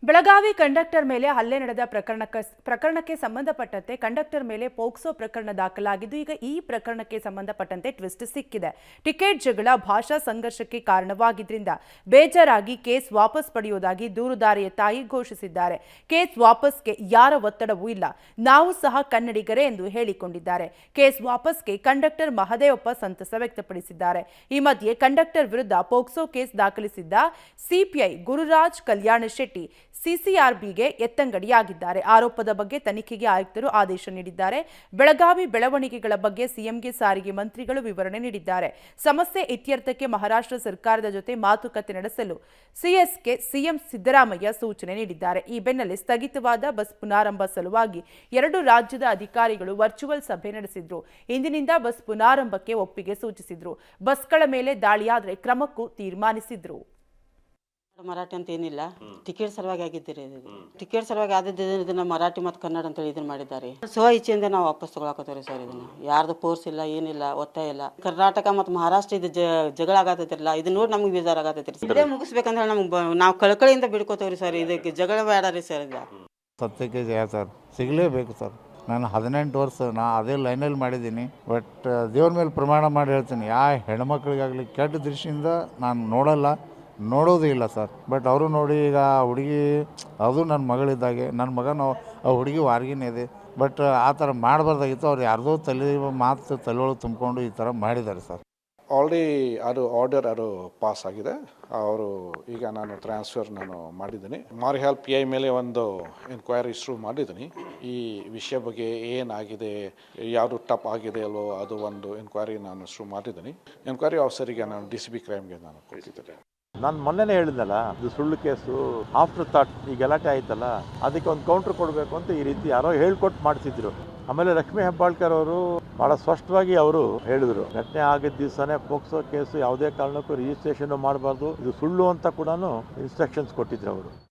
Belagavi conductor ಮೇಲೆ ಹಲ್ಲೆ ನಡೆದ ಪ್ರಕರಣಕ್ಕೆ ಸಂಬಂಧಪಟ್ಟಂತೆ ಕಂಡಕ್ಟರ್ ಮೇಲೆ ಪೋಕ್ಸೋ ಪ್ರಕರಣ ದಾಖಲಾಗಿದ್ದು ಈಗ ಈ ಪ್ರಕರಣಕ್ಕೆ ಸಂಬಂಧಪಟ್ಟಂತೆ ಟ್ವಿಸ್ಟ್ ಸಿಕ್ಕಿದೆ. ಟಿಕೆಟ್ ಜಗಳ ಭಾಷಾ ಸಂಘರ್ಷಕ್ಕೆ ಕಾರಣವಾಗಿದ್ದರಿಂದ ಬೇಜಾರಾಗಿ ಕೇಸ್ ವಾಪಸ್ ಪಡೆಯುವುದಾಗಿ ದೂರುದಾರಿಯ ತಾಯಿ ಘೋಷಿಸಿದ್ದಾರೆ. ಕೇಸ್ ವಾಪಸ್ಗೆ ಯಾರ ಒತ್ತಡವೂ ಇಲ್ಲ, ನಾವು ಸಹ ಕನ್ನಡಿಗರೇ ಎಂದು ಹೇಳಿಕೊಂಡಿದ್ದಾರೆ. ಕೇಸ್ ವಾಪಸ್ಗೆ ಕಂಡಕ್ಟರ್ ಮಹದೇವಪ್ಪ ಸಂತಸ ವ್ಯಕ್ತಪಡಿಸಿದ್ದಾರೆ. ಈ ಮಧ್ಯೆ ಕಂಡಕ್ಟರ್ ವಿರುದ್ಧ ಪೋಕ್ಸೋ ಕೇಸ್ ದಾಖಲಿಸಿದ್ದ ಸಿಪಿಐ ಗುರುರಾಜ್ ಕಲ್ಯಾಣ ಶೆಟ್ಟಿ ಸಿಸಿಆರ್ಬಿಗೆ ಎತ್ತಂಗಡಿಯಾಗಿದ್ದಾರೆ. ಆರೋಪದ ಬಗ್ಗೆ ತನಿಖೆಗೆ ಆಯುಕ್ತರು ಆದೇಶ ನೀಡಿದ್ದಾರೆ. ಬೆಳಗಾವಿ ಬೆಳವಣಿಗೆಗಳ ಬಗ್ಗೆ ಸಿಎಂಗೆ ಸಾರಿಗೆ ಮಂತ್ರಿಗಳು ವಿವರಣೆ ನೀಡಿದ್ದಾರೆ. ಸಮಸ್ಯೆ ಇತ್ಯರ್ಥಕ್ಕೆ ಮಹಾರಾಷ್ಟ್ರ ಸರ್ಕಾರದ ಜೊತೆ ಮಾತುಕತೆ ನಡೆಸಲು ಸಿಎಸ್ಗೆ ಸಿಎಂ ಸಿದ್ದರಾಮಯ್ಯ ಸೂಚನೆ ನೀಡಿದ್ದಾರೆ. ಈ ಬೆನ್ನಲ್ಲೇ ಸ್ಥಗಿತವಾದ ಬಸ್ ಪುನಾರಂಭ ಸಲುವಾಗಿ ಎರಡು ರಾಜ್ಯದ ಅಧಿಕಾರಿಗಳು ವರ್ಚುವಲ್ ಸಭೆ ನಡೆಸಿದ್ರು. ಇಂದಿನಿಂದ ಬಸ್ ಪುನಾರಂಭಕ್ಕೆ ಒಪ್ಪಿಗೆ ಸೂಚಿಸಿದ್ರು. ಬಸ್ಗಳ ಮೇಲೆ ದಾಳಿಯಾದರೆ ಕ್ರಮಕ್ಕೂ ತೀರ್ಮಾನಿಸಿದ್ರು. ಮರಾಠಿ ಅಂತ ಏನಿಲ್ಲ, ಟಿಕೆಟ್ ಸಲುವಾಗಿ ಆಗಿದ್ದೀರಿ. ಟಿಕೆಟ್ ಸಲುವಾಗಿ ಆದದ್ದು ಮರಾಠಿ ಮತ್ತು ಕನ್ನಡ ಅಂತ ಇದನ್ನ ಮಾಡಿದ್ದಾರೆ. ಸ್ವ ಇಚ್ಛೆಯಿಂದ ನಾವು ವಾಪಸ್ ತಗೊಳಕತ್ತವ್ರಿ ಸರ್. ಇದನ್ನ ಯಾರ್ದು ಫೋರ್ಸ್ ಇಲ್ಲ, ಏನಿಲ್ಲ, ಒತ್ತಾಯ ಇಲ್ಲ. ಕರ್ನಾಟಕ ಮತ್ತು ಮಹಾರಾಷ್ಟ್ರ ಇದು ಜಗಳ ಆಗತ್ತೈತಿರಲ್ಲ, ಇದು ನೋಡಿ ನಮ್ಗೆ ಬೇಜಾರಾಗತ್ತೈತ್ರಿ. ಇದೇ ಮುಗಿಸ್ಬೇಕಂದ್ರೆ ನಮ್ಗೆ ನಾವು ಕಳಕಳಿಯಿಂದ ಬಿಡ್ಕೋತೇವ್ರಿ ಸರ್. ಇದಕ್ಕೆ ಜಗಳ ಬೇಡ ರೀ ಸರ್. ಇಲ್ಲ ಸತ್ಯಕ್ಕೆ ಜಯ ಸರ್, ಸಿಗಲೇಬೇಕು ಸರ್. ನಾನು 18 ವರ್ಷ ಅದೇ ಲೈನಲ್ಲಿ ಮಾಡಿದ್ದೀನಿ. ಬಟ್ ದೇವ್ರ ಮೇಲೆ ಪ್ರಮಾಣ ಮಾಡಿ ಹೇಳ್ತೀನಿ, ಯಾವ ಹೆಣ್ಮಕ್ಳಿಗಾಗಲಿ ಕೆಟ್ಟ ದೃಷ್ಟಿಯಿಂದ ನಾನು ನೋಡೋದು ಇಲ್ಲ ಸರ್. ಬಟ್ ಅವರು ನೋಡಿ, ಈಗ ಹುಡುಗಿ ಅದು ನನ್ನ ಮಗಳಿದ್ದಾಗೆ, ನನ್ನ ಮಗನ ಆ ಹುಡುಗಿ ವಾರ್ಗಿನೇ ಇದೆ. ಬಟ್ ಆ ಥರ ಮಾಡಬಾರ್ದಾಗಿತ್ತು. ಅವ್ರು ಯಾರ್ದೋ ತಲೆಯೊಳಗೆ ತುಂಬಿಕೊಂಡು ಈ ಥರ ಮಾಡಿದ್ದಾರೆ ಸರ್. ಆಲ್ರೆಡಿ ಅದು ಆರ್ಡರ್ ಪಾಸ್ ಆಗಿದೆ. ಅವರು ಈಗ ನಾನು ಟ್ರಾನ್ಸ್ಫರ್ ಮಾಡಿದ್ದೀನಿ. ಮಾರಿಹಾಲ್ ಪಿ ಐ ಮೇಲೆ ಒಂದು ಎನ್ಕ್ವೈರಿ ಶುರು ಮಾಡಿದ್ದೀನಿ. ಈ ವಿಷಯ ಬಗ್ಗೆ ಏನಾಗಿದೆ, ಯಾವುದು ತಪ್ಪು ಆಗಿದೆ ಅಲ್ವೋ ಅದು ಒಂದು ಎನ್ಕ್ವೈರಿ ನಾನು ಶುರು ಮಾಡಿದ್ದೀನಿ. ಎನ್ಕ್ವೈರಿ ಆಫೀಸರಿಗೆ ನಾನು DCP ಕ್ರೈಮ್ಗೆ ನಾನು ಕೊಟ್ಟಿದ್ದೇನೆ. ನಾನು ಮೊನ್ನೆನೇ ಹೇಳಿದ್ನಲ್ಲ, ಇದು ಸುಳ್ಳು ಕೇಸು, ಆಫ್ಟರ್ ಥಾಟ್ ಈ ಗಲಾಟೆ ಆಯ್ತಲ್ಲ, ಅದಕ್ಕೆ ಒಂದು ಕೌಂಟ್ರ್ ಕೊಡಬೇಕು ಅಂತ ಈ ರೀತಿ ಯಾರೋ ಹೇಳ್ಕೊಟ್ಟು ಮಾಡ್ತಿದ್ರು. ಆಮೇಲೆ ಲಕ್ಷ್ಮೀ ಹೆಬ್ಬಾಳ್ಕರ್ ಅವರು ಭಾಳ ಸ್ಪಷ್ಟವಾಗಿ ಅವರು ಹೇಳಿದರು, ಘಟನೆ ಆಗಿದ್ದ ದಿವಸನೇ ಪೋಕ್ಸೋ ಕೇಸು ಯಾವುದೇ ಕಾರಣಕ್ಕೂ ರಿಜಿಸ್ಟ್ರೇಷನ್ ಮಾಡಬಾರ್ದು, ಇದು ಸುಳ್ಳು ಅಂತ ಕೂಡ ಇನ್ಸ್ಟ್ರಕ್ಷನ್ಸ್ ಕೊಟ್ಟಿದ್ರು ಅವರು.